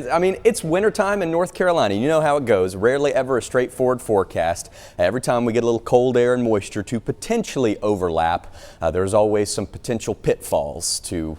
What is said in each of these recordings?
I mean, it's wintertime in North Carolina. You know how it goes. Rarely ever a straightforward forecast. Every time we get a little cold air and moisture to potentially overlap, there's always some potential pitfalls to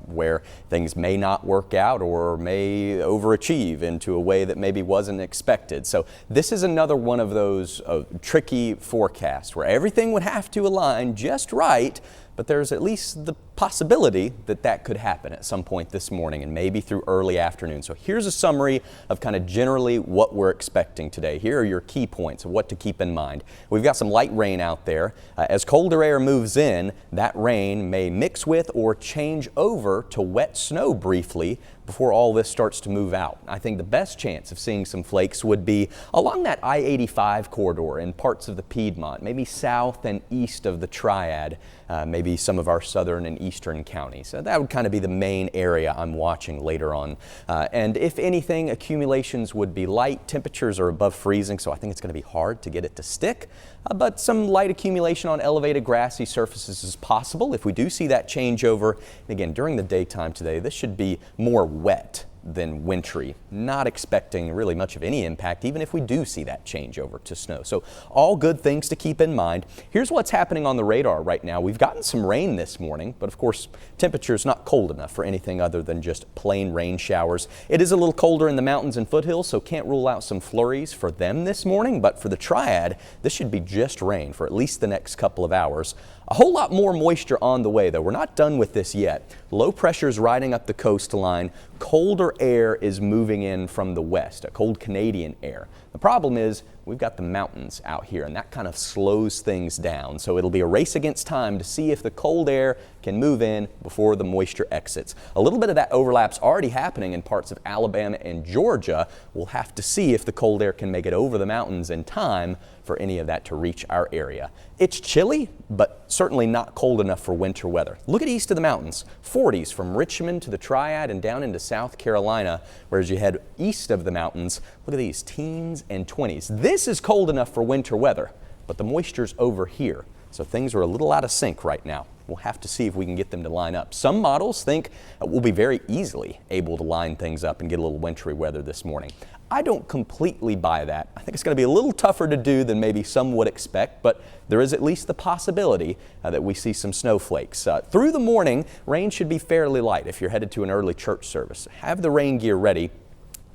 where things may not work out or may overachieve into a way that maybe wasn't expected. So this is another one of those tricky forecasts where everything would have to align just right, but there's at least the possibility that that could happen at some point this morning and maybe through early afternoon. So here's a summary of kind of generally what we're expecting today. Here are your key points of what to keep in mind. We've got some light rain out there. As colder air moves in, that rain may mix with or change over to wet snow briefly before all this starts to move out. I think the best chance of seeing some flakes would be along that I-85 corridor in parts of the Piedmont, maybe south and east of the Triad, maybe some of our southern and eastern counties. So that would kind of be the main area I'm watching later on. And if anything, accumulations would be light. Temperatures are above freezing, so I think it's going to be hard to get it to stick. But some light accumulation on elevated grassy surfaces is possible if we do see that changeover. And again, during the daytime today, this should be more wet than wintry. Not expecting really much of any impact, even if we do see that change over to snow. So all good things to keep in mind. Here's what's happening on the radar right now. We've gotten some rain this morning, but of course, temperature's not cold enough for anything other than just plain rain showers. It is a little colder in the mountains and foothills, so can't rule out some flurries for them this morning, but for the Triad, this should be just rain for at least the next couple of hours. A whole lot more moisture on the way, though. We're not done with this yet. Low pressure's riding up the coastline. Colder air is moving in from the west, a cold Canadian air. The problem is we've got the mountains out here, and that kind of slows things down. So it'll be a race against time to see if the cold air can move in before the moisture exits. A little bit of that overlap's already happening in parts of Alabama and Georgia. We'll have to see if the cold air can make it over the mountains in time for any of that to reach our area. It's chilly, but certainly not cold enough for winter weather. Look at east of the mountains, 40s from Richmond to the Triad and down into South Carolina, whereas you head east of the mountains, look at these teens and 20s. This is cold enough for winter weather, but the moisture's over here. So things are a little out of sync right now. We'll have to see if we can get them to line up. Some models think we'll be very easily able to line things up and get a little wintry weather this morning. I don't completely buy that. I think it's going to be a little tougher to do than maybe some would expect, but there is at least the possibility that we see some snowflakes. Through the morning, rain should be fairly light if you're headed to an early church service. Have the rain gear ready.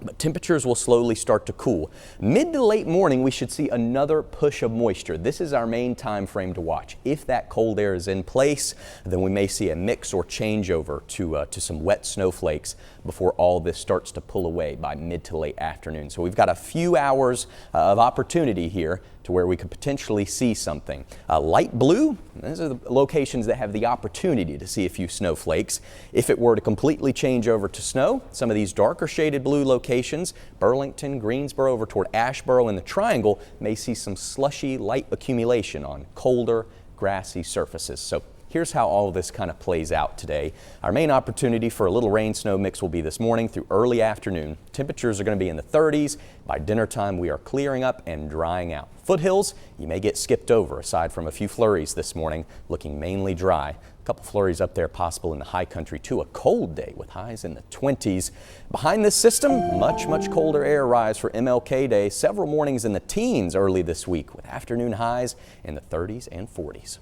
But temperatures will slowly start to cool. Mid to late morning, we should see another push of moisture. This is our main time frame to watch. If that cold air is in place, then we may see a mix or changeover to some wet snowflakes before all this starts to pull away by mid to late afternoon. So we've got a few hours of opportunity here to where we could potentially see something. Light blue, these are the locations that have the opportunity to see a few snowflakes. If it were to completely change over to snow, some of these darker shaded blue locations, Burlington, Greensboro, over toward Asheboro and the Triangle, may see some slushy light accumulation on colder, grassy surfaces. So here's how all of this kind of plays out today. Our main opportunity for a little rain-snow mix will be this morning through early afternoon. Temperatures are going to be in the 30s. By dinner time, we are clearing up and drying out. Foothills, you may get skipped over aside from a few flurries this morning, looking mainly dry. A couple flurries up there possible in the high country too. A cold day with highs in the 20s. Behind this system, much colder air rise for MLK Day. Several mornings in the teens early this week with afternoon highs in the 30s and 40s.